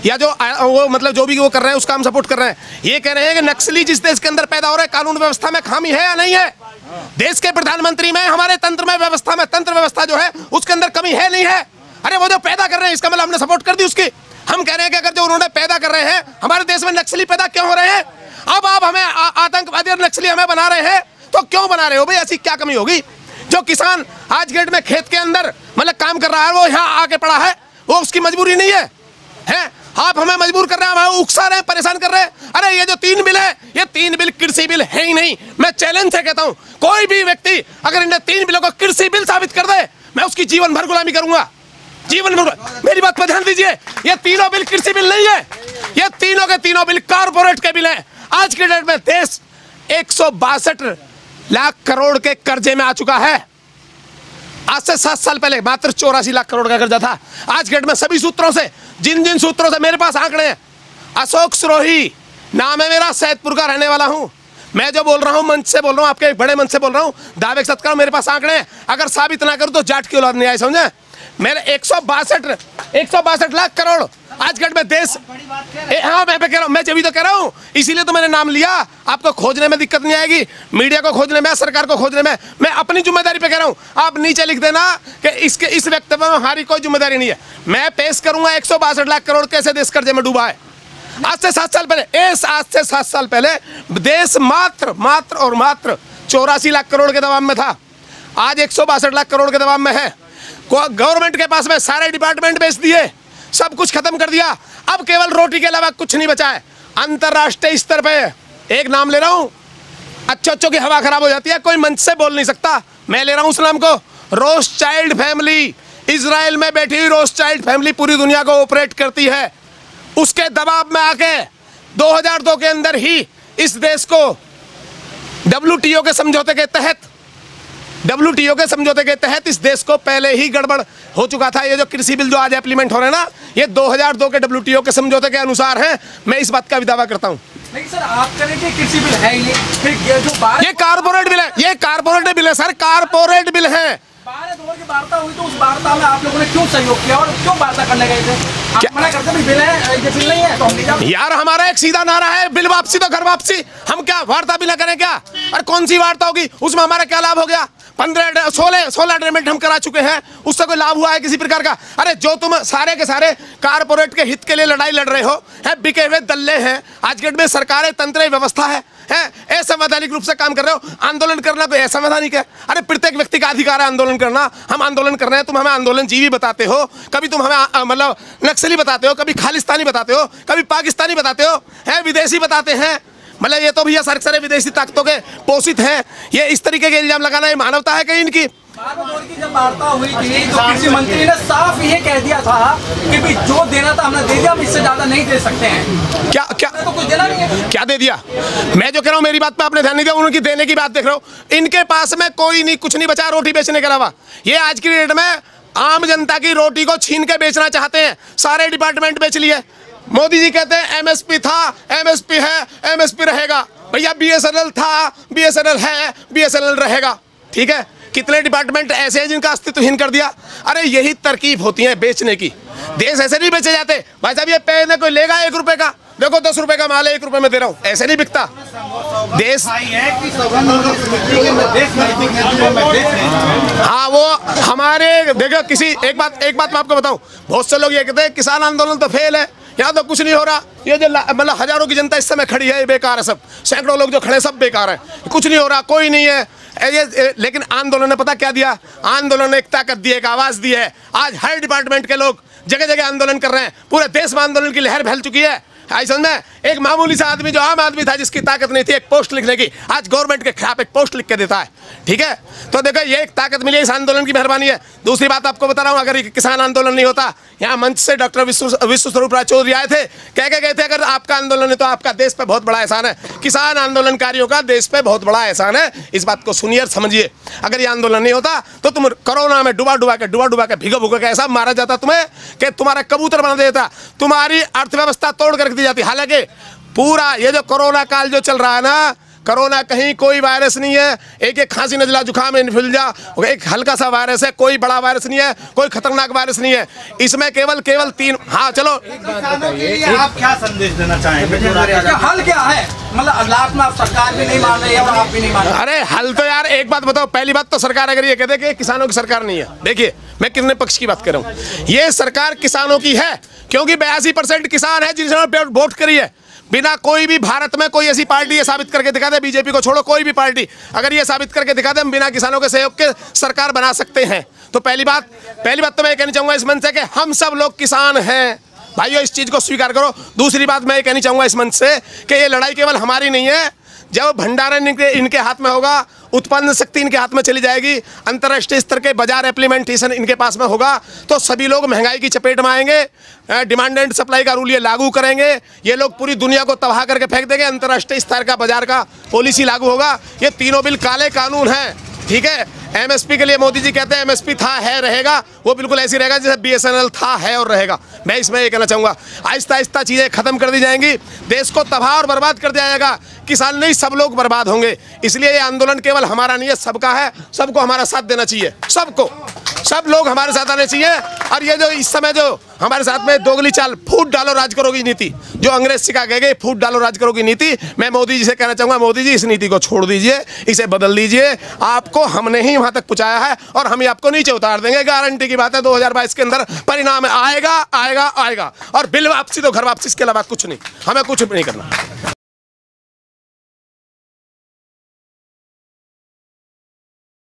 या जो वो मतलब जो भी वो कर रहे हैं उसका हम सपोर्ट कर रहे हैं। ये कह रहे हैं कि नक्सली जिस देश के अंदर पैदा हो रहे हैं, कानून व्यवस्था में खामी है या नहीं है, देश के प्रधानमंत्री में, हमारे तंत्र में, व्यवस्था में, तंत्र व्यवस्था जो है उसके अंदर कमी है नहीं है। अरे वो जो पैदा कर रहे हैं इसका मतलब हमने सपोर्ट कर दी उसकी। हम कह रहे हैं कि अगर जो उन्होंने पैदा कर रहे हैं, हमारे देश में नक्सली पैदा क्यों हो रहे हैं, अब आप हमें आतंकवादी और नक्सली हमें बना रहे हैं, तो क्यों बना रहे हो भाई? ऐसी क्या कमी होगी? जो किसान आज गेट में खेत के अंदर मतलब काम कर रहा है, वो यहाँ आके पड़ा है, वो उसकी मजबूरी नहीं है, हैं? आप हमें मजबूर कर रहे हैं, हमें उकसा रहे हैं, परेशान कर रहे हैं। अरे ये जो 3 बिल है, ये 3 बिल कृषि बिल है ही नहीं। मैं चैलेंज से कहता हूं, कोई भी व्यक्ति अगर इन 3 बिलों को कृषि बिल साबित कर दे, मैं उसकी जीवन भर गुलामी करूंगा, जीवन भर। मेरी बात पर ध्यान दीजिए, ये तीनों बिल कृषि बिल नहीं है, ये तीनों के तीनों बिल कारपोरेट के बिल हैं। आज के डेट में देश 162 लाख करोड़ के कर्जे में आ चुका है। आज से 7 साल पहले मात्र 84 लाख करोड़ का कर्जा था। आज डेट में सभी सूत्रों से, जिन सूत्रों से मेरे पास आंकड़े हैं, अशोक सिरोही नाम है मेरा, सैदपुर का रहने वाला हूं। मैं जो बोल रहा हूं मंच से बोल रहा हूं, आपके बड़े मंच से बोल रहा हूं, दावे के साथ करो, मेरे पास आंकड़े हैं। अगर साबित ना करूं तो जाट की औलाद नहीं आई, समझे? मेरे 162 लाख करोड़ आज डेट में देश। हाँ मैं कह रहा हूँ, मैं जब भी तो कह रहा हूँ, इसीलिए तो मैंने नाम लिया। आपको खोजने में दिक्कत नहीं आएगी, मीडिया को खोजने में, सरकार को खोजने में। मैं अपनी जिम्मेदारी पे कह रहा हूँ, आप नीचे लिख देना कि इस वक्तव्य में हमारी कोई जिम्मेदारी नहीं है। मैं पेश करूंगा 162 लाख करोड़ कैसे देश कर्जे में डूबा है। आज से 7 साल पहले, आज से 7 साल पहले देश मात्र 84 लाख करोड़ के दबाव में था। आज 162 लाख करोड़ के दबाव में है। गवर्नमेंट के पास में सारे डिपार्टमेंट बेच दिए, सब कुछ खत्म कर दिया। अब केवल रोटी के अलावा कुछ नहीं बचा है। अंतरराष्ट्रीय स्तर पे एक नाम ले रहा हूं, अच्छों की हवा खराब हो जाती है, कोई मंच से बोल नहीं सकता। मैं ले रहा हूं उस नाम को, रोथशाइल्ड फैमिली। इजराइल में बैठी हुई रोथशाइल्ड फैमिली पूरी दुनिया को ऑपरेट करती है। उसके दबाव में आके 2002 के अंदर ही इस देश को WTO के समझौते के तहत इस देश को पहले ही गड़बड़ हो चुका था। ये जो कृषि बिल जो आज इम्प्लीमेंट हो रहे हैं ना, ये 2002 के WTO के समझौते के अनुसार है। मैं इस बात का भी दावा करता हूँ। लेकिन सर आप कह रहे थे कृषि बिल है ही नहीं, फिर ये जो ये कारपोरेट बिल है, ये कारपोरेट बिल है सर, कारपोरेट बिल है। 12 दौर की वार्ता हुई तो उस वार्ता में आप लोगों ने क्यों सहयोग किया और क्यों वार्ता करने गए थे? आप मना करते भी बिल है, ये बिल नहीं है तो हम यार, हमारा एक सीधा नारा है, बिल वापसी तो घर वापसी। हम क्या वार्ता भी ना करें क्या? और कौन सी वार्ता होगी? उसमें हमारा क्या लाभ हो गया? 16 एग्रीमेंट हम करा चुके हैं, उससे कोई लाभ हुआ है किसी प्रकार का? अरे जो तुम सारे के सारे कारपोरेट के हित के लिए लड़ाई लड़ रहे हो, है बिके हुए दल्ले हैं। आज के डेट में सरकारें, तंत्र व्यवस्था है असंवैधानिक रूप से काम कर रहे हो। आंदोलन करना कोई असंवैधानिक है? अरे प्रत्येक व्यक्ति का अधिकार है आंदोलन करना। हम आंदोलन कर रहे हैं, तुम हमें आंदोलन जीवी बताते हो, कभी तुम हमें मतलब नक्सली बताते हो, कभी खालिस्तानी बताते हो, कभी पाकिस्तानी बताते हो, है विदेशी बताते हैं। मतलब ये तो भैया सारे विदेशी ताकतों के पोषित हैं। ये इस तरीके के इल्जाम लगाना ये मानवता है कहीं इनकी? की जब वार्ता हुई थी तो कृषि मंत्री ने साफ ये कह दिया था कि भी जो देना था हमने दे दिया, हम इससे ज्यादा नहीं दे सकते हैं। क्या तो कुछ देना नहीं है। क्या दे दिया? मैं जो कह रहा हूँ, मेरी बात पे आपने ध्यान नहीं दिया, उनकी देने की बात देख रहे हो। इनके पास में कोई नहीं, कुछ नहीं बचा रोटी बेचने के अलावा। ये आज की डेट में आम जनता की रोटी को छीन के बेचना चाहते हैं। सारे डिपार्टमेंट बेच लिए। मोदी जी कहते हैं MSP था, MSP है, MSP रहेगा। भैया BSNL था, BSNL है, BSNL रहेगा। ठीक है, कितने डिपार्टमेंट ऐसे हैं जिनका अस्तित्वहीन कर दिया? अरे यही तरकीब होती है बेचने की। देश ऐसे नहीं बेचे जाते भाई साहब। ये पैसे कोई लेगा 1 रुपए का, देखो 10 रुपए का माल है, 1 रुपए में दे रहा हूँ, ऐसे नहीं बिकता देश। हाँ वो हमारे देखो किसी एक बात मैं आपको बताऊं, बहुत से लोग ये कहते हैं किसान आंदोलन तो फेल है, यहाँ तो कुछ नहीं हो रहा। ये जो मतलब हजारों की जनता इस समय खड़ी है, ये बेकार है सब। सैकड़ों लोग जो खड़े सब बेकार है, कुछ नहीं हो रहा, कोई नहीं है। लेकिन आंदोलन ने पता क्या दिया? आंदोलन ने एक ताकत दी है, एक आवाज दी है। आज हर डिपार्टमेंट के लोग जगह जगह आंदोलन कर रहे हैं। पूरे देश में आंदोलन की लहर फैल चुकी है। समझ में, एक मामूली सा आदमी जो आम आदमी था, जिसकी ताकत नहीं थी एक पोस्ट लिखने की, आज गवर्नमेंट के खिलाफ एक पोस्ट लिख के देता है। ठीक है, तो देखो ये एक ताकत मिली, इस आंदोलन की मेहरबानी है। दूसरी बात आपको बता रहा हूँ, अगर किसान आंदोलन नहीं होता, यहाँ मंच से डॉक्टर विश्व स्वरूप राय चौधरी आए थे, कह के गए थे अगर आपका आंदोलन है तो आपका देश पे बहुत बड़ा एहसान है। किसान आंदोलनकारियों का देश पे बहुत बड़ा एहसान है। इस बात को सुनिए और समझिए। अगर ये आंदोलन नहीं होता तो तुम कोरोना में डुबा के भिगो के ऐसा मारा जाता तुम्हें कि तुम्हारा कबूतर बना देता, तुम्हारी अर्थव्यवस्था तोड़ कर रख दी जाती। हालांकि पूरा ये जो कोरोना काल जो चल रहा है ना, कोरोना कहीं कोई वायरस नहीं है, एक खांसी नजला जुकाम इन्फ्लुएंजा एक हल्का सा वायरस है, कोई बड़ा वायरस नहीं है, कोई खतरनाक वायरस नहीं है। इसमें केवल 3 हाँ चलो आप क्या संदेश देना चाहेंगे? हल क्या है? मतलब लास्ट में आप सरकार भी नहीं मान रही है और आप भी नहीं मान रहे। अरे हल तो यार एक बात बताओ, पहली बात तो सरकार अगर ये कहते कि किसानों की सरकार नहीं है, देखिए मैं कितने पक्ष की बात कर रहा हूँ, ये सरकार किसानों की है क्योंकि 82% किसान है जिन्होंने वोट करी है। बिना कोई भी भारत में कोई ऐसी पार्टी ये साबित करके दिखा दे, बीजेपी को छोड़ो कोई भी पार्टी अगर ये साबित करके दिखा दे हम बिना किसानों के सहयोग के सरकार बना सकते हैं। तो पहली बात तो मैं कहना चाहूंगा इस मंच से कि हम सब लोग किसान हैं भाइयों, इस चीज को स्वीकार करो। दूसरी बात मैं ये कहनी चाहूंगा इस मंच से कि ये लड़ाई केवल हमारी नहीं है, जब भंडारण इनके हाथ में होगा, उत्पादन शक्ति इनके हाथ में चली जाएगी, अंतर्राष्ट्रीय स्तर के बाजार इम्प्लीमेंटेशन इनके पास में होगा, तो सभी लोग महंगाई की चपेट में आएंगे, डिमांड एंड सप्लाई का रूल ये लागू करेंगे, ये लोग पूरी दुनिया को तबाह करके फेंक देंगे, अंतर्राष्ट्रीय स्तर का बाजार का पॉलिसी लागू होगा। ये तीनों बिल काले कानून हैं, ठीक है। एमएसपी के लिए मोदी जी कहते हैं एमएसपी था है रहेगा, वो बिल्कुल ऐसी रहेगा जैसे बीएसएनएल था है और रहेगा। मैं इसमें ये कहना चाहूँगा आहिस्ता आहिस्ता चीज़ें खत्म कर दी जाएंगी, देश को तबाह और बर्बाद कर दिया जाएगा, किसान नहीं सब लोग बर्बाद होंगे। इसलिए ये आंदोलन केवल हमारा नहीं है, सबका है, सबको हमारा साथ देना चाहिए, सबको, सब लोग हमारे साथ आने चाहिए। और ये जो इस समय जो हमारे साथ में दोगली चाल फूट डालो राज करोगी नीति, जो अंग्रेज सिखा गए फूट डालो राज करोगी नीति, मैं मोदी जी से कहना चाहूँगा मोदी जी इस नीति को छोड़ दीजिए, इसे बदल दीजिए। आपको हमने ही वहाँ तक पहुँचाया है और हम ही आपको नीचे उतार देंगे, गारंटी की बात है। 2022 के अंदर परिणाम आएगा आएगा आएगा, और बिल वापसी तो घर वापसी, इसके अलावा कुछ नहीं, हमें कुछ नहीं करना।